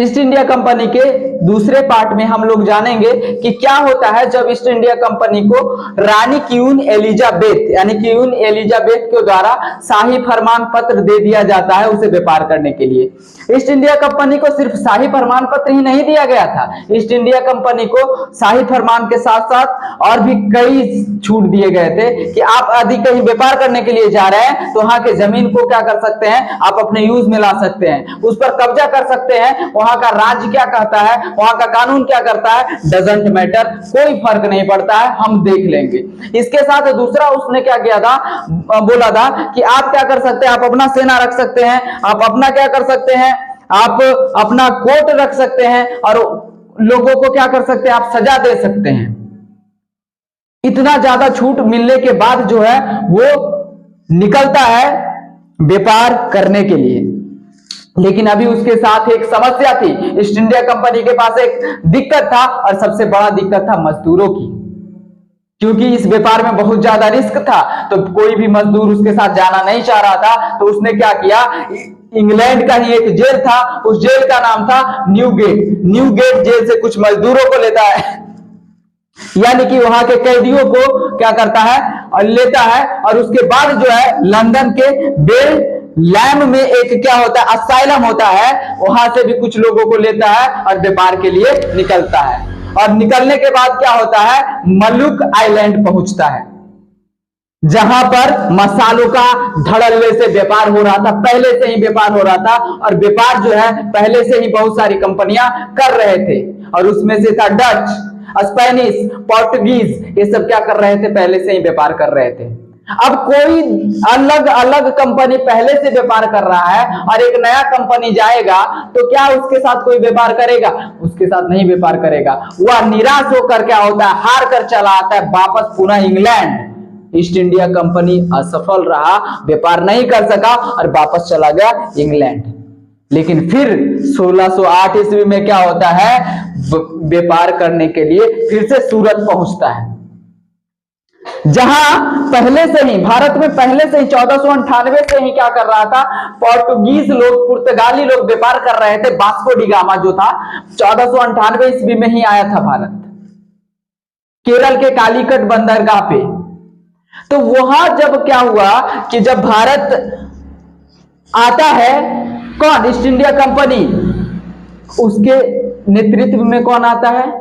East India company के दूसरे part में हम लोग जानेंगे कि क्या होता है जब ईस्ट इंडिया कंपनी को रानी क्वीन एलिजाबेथ यानी क्वीन एलिजाबेथ के द्वारा शाही फरमान पत्र दे दिया जाता है उसे व्यापार करने के लिए। ईस्ट इंडिया कंपनी को सिर्फ शाही फरमान पत्र ही नहीं दिया गया था, ईस्ट इंडिया कंपनी को शाही फरमान के साथ साथ और भी कई छूट दिए गए थे कि आप यदि कहीं व्यापार करने के लिए जा रहे हैं तो वहां के जमीन को क्या कर सकते हैं, आप अपने यूज में ला सकते हैं, उस पर कब्जा कर सकते हैं, वहां का राज्य क्या कहता है, वहां का कानून क्या करता है, डजंट मैटर, कोई फर्क नहीं पड़ता है, हम देख लेंगे। इसके साथ दूसरा उसने क्या किया था, बोला था कि आप क्या कर सकते हैं, आप अपना सेना रख सकते हैं, आप अपना क्या कर सकते हैं, आप अपना कोर्ट रख सकते हैं और लोगों को क्या कर सकते हैं, आप सजा दे सकते हैं। इतना ज्यादा छूट मिलने के बाद जो है वो निकलता है व्यापार करने के लिए। लेकिन अभी उसके साथ एक समस्या थी, ईस्ट इंडिया कंपनी के पास एक दिक्कत था और सबसे बड़ा दिक्कत था मजदूरों की, क्योंकि इस व्यापार में बहुत ज्यादा रिस्क था तो कोई भी मजदूर उसके साथ जाना नहीं चाह रहा था। तो उसने क्या किया, इंग्लैंड का ही एक जेल था, उस जेल का नाम था न्यूगेट। न्यूगेट जेल से कुछ मजदूरों को लेता है, यानी कि वहां के कैदियों को क्या करता है और लेता है, और उसके बाद जो है लंदन के बेल लैम में एक क्या होता है, असाइलम होता है, वहां से भी कुछ लोगों को लेता है और व्यापार के लिए निकलता है। और निकलने के बाद क्या होता है, मलुक आइलैंड पहुंचता है, जहां पर मसालों का धड़ल्ले से व्यापार हो रहा था, पहले से ही व्यापार हो रहा था, और व्यापार जो है पहले से ही बहुत सारी कंपनियां कर रहे थे, और उसमें से था डच, स्पेनिश, पोर्टुगीज, ये सब क्या कर रहे थे, पहले से ही व्यापार कर रहे थे। अब कोई अलग अलग कंपनी पहले से व्यापार कर रहा है और एक नया कंपनी जाएगा तो क्या उसके साथ कोई व्यापार करेगा, उसके साथ नहीं व्यापार करेगा। वह निराश होकर क्या होता है, हार कर चला आता है वापस पुनः इंग्लैंड। ईस्ट इंडिया कंपनी असफल रहा, व्यापार नहीं कर सका और वापस चला गया इंग्लैंड। लेकिन फिर 1608 ईस्वी में क्या होता है, व्यापार करने के लिए फिर से सूरत पहुंचता है, जहां पहले से ही भारत में पहले से ही 1498 से ही क्या कर रहा था, पोर्टुगीज लोग, पुर्तगाली लोग व्यापार कर रहे थे। वास्को डी गामा जो था 1498 ईस्वी में ही आया था भारत, केरल के कालीकट बंदरगाह पे। तो वहां जब क्या हुआ कि जब भारत आता है, कौन, ईस्ट इंडिया कंपनी, उसके नेतृत्व में कौन आता है,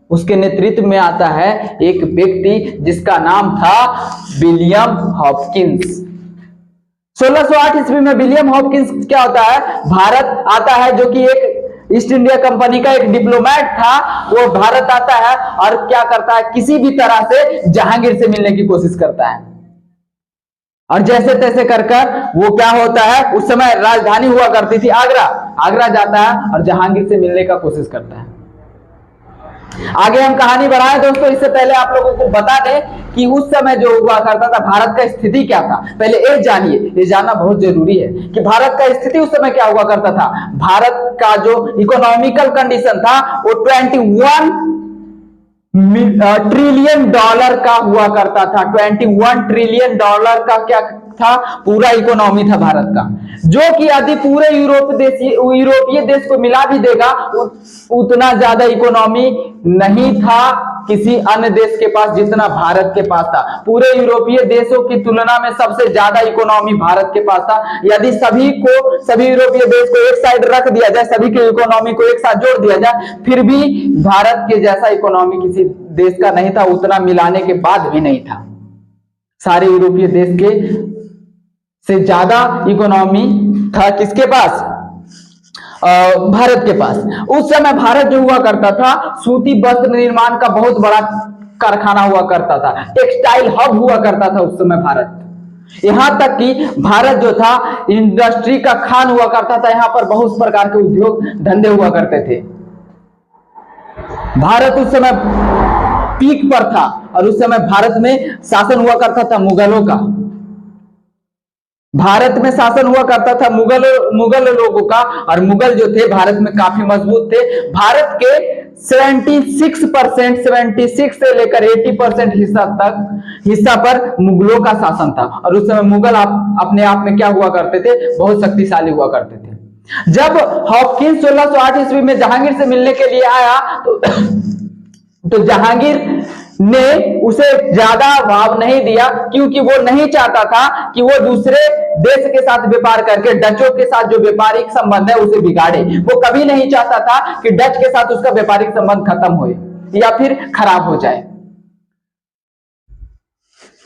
उसके नेतृत्व में आता है एक व्यक्ति जिसका नाम था विलियम हॉपकिंस। 1608 ईस्वी में विलियम हॉपकिंस क्या होता है, भारत आता है, जो कि एक ईस्ट इंडिया कंपनी का एक डिप्लोमेट था। वो भारत आता है और क्या करता है, किसी भी तरह से जहांगीर से मिलने की कोशिश करता है, और जैसे तैसे कर वो क्या होता है, उस समय राजधानी हुआ करती थी आगरा, आगरा जाता है और जहांगीर से मिलने का कोशिश करता है। आगे हम कहानी बढ़ाएं दोस्तों, इससे पहले आप लोगों को बता दें कि उस समय जो हुआ करता था, भारत का स्थिति क्या था, पहले ये जानिए, ये जानना बहुत जरूरी है कि भारत का स्थिति उस समय क्या हुआ करता था। भारत का जो इकोनॉमिकल कंडीशन था वो 21 ट्रिलियन डॉलर का हुआ करता था। 21 ट्रिलियन डॉलर का क्या था, पूरा इकोनॉमी था भारत का, जो कि यदि पूरे यूरोपीय देश को मिला भी देगा उतना ज्यादा इकोनॉमी नहीं था किसी अन्य देश के पास जितना भारत के पास था। पूरे यूरोपीय देशों की तुलना में सबसे ज्यादा इकोनॉमी भारत के पास था। यदि सभी यूरोपीय देश को एक साइड रख दिया जाए, सभी के इकोनॉमी को एक साथ जोड़ दिया जाए, फिर भी भारत के जैसा इकोनॉमी किसी देश का नहीं था, उतना मिलाने के बाद भी नहीं था। सारे यूरोपीय देश के से ज्यादा इकोनॉमी था किसके पास, भारत के पास। उस समय भारत जो हुआ करता था, सूती वस्त्र निर्माण का बहुत बड़ा कारखाना हुआ करता था, टेक्सटाइल हब हुआ करता था उस समय भारत। यहां तक कि भारत जो था इंडस्ट्री का खान हुआ करता था, यहां पर बहुत प्रकार के उद्योग धंधे हुआ करते थे। भारत उस समय पीक पर था और उस समय भारत में शासन हुआ करता था मुगलों का। भारत में शासन हुआ करता था मुगल लोगों का, और मुगल जो थे भारत में काफी मजबूत थे। भारत के 76% से लेकर 80% हिस्सा पर मुगलों का शासन था, और उस समय मुगल अपने आप में क्या हुआ करते थे, बहुत शक्तिशाली हुआ करते थे। जब हॉपकिंस 1608 ईस्वी में जहांगीर से मिलने के लिए आया तो जहांगीर ने उसे ज्यादा भाव नहीं दिया, क्योंकि वो नहीं चाहता था कि वो दूसरे देश के साथ व्यापार करके डचों के साथ जो व्यापारिक संबंध है उसे बिगाड़े। वो कभी नहीं चाहता था कि डच के साथ उसका व्यापारिक संबंध खत्म हो या फिर खराब हो जाए।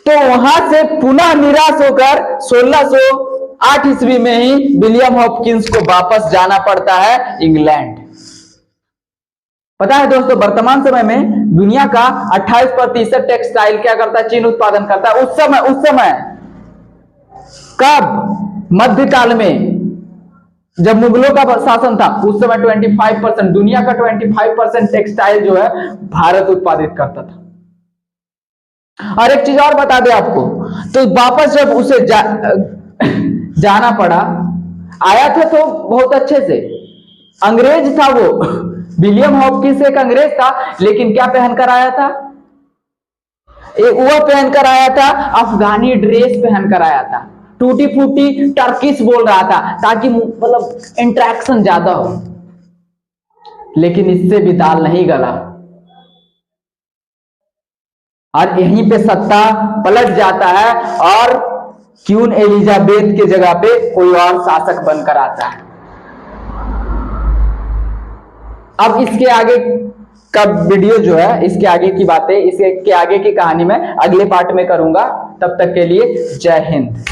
तो वहां से पुनः निराश होकर 1608 ईस्वी में ही विलियम हॉपकिंस को वापस जाना पड़ता है इंग्लैंड। पता है दोस्तों, वर्तमान समय में दुनिया का 28% टेक्सटाइल क्या करता है, चीन उत्पादन करता है। उस समय कब, मध्यकाल में जब मुगलों का शासन था, उस समय 25%, दुनिया का 25% टेक्सटाइल जो है भारत उत्पादित करता था। और एक चीज और बता दे आपको, तो वापस जब उसे जाना पड़ा, आया था तो बहुत अच्छे से, अंग्रेज था वो, विलियम हॉपकिंस एक अंग्रेज था, लेकिन क्या पहनकर आया था, वो पहनकर आया था अफगानी ड्रेस पहनकर आया था, टूटी फूटी टर्किश बोल रहा था ताकि मतलब इंटरेक्शन ज्यादा हो। लेकिन इससे भी दाल नहीं गला और यहीं पे सत्ता पलट जाता है और क्वीन एलिजाबेथ के जगह पे कोई और शासक बनकर आता है। अब इसके आगे का वीडियो जो है, इसके आगे की बातें, इसके आगे की कहानी मैं अगले पार्ट में करूंगा। तब तक के लिए जय हिंद।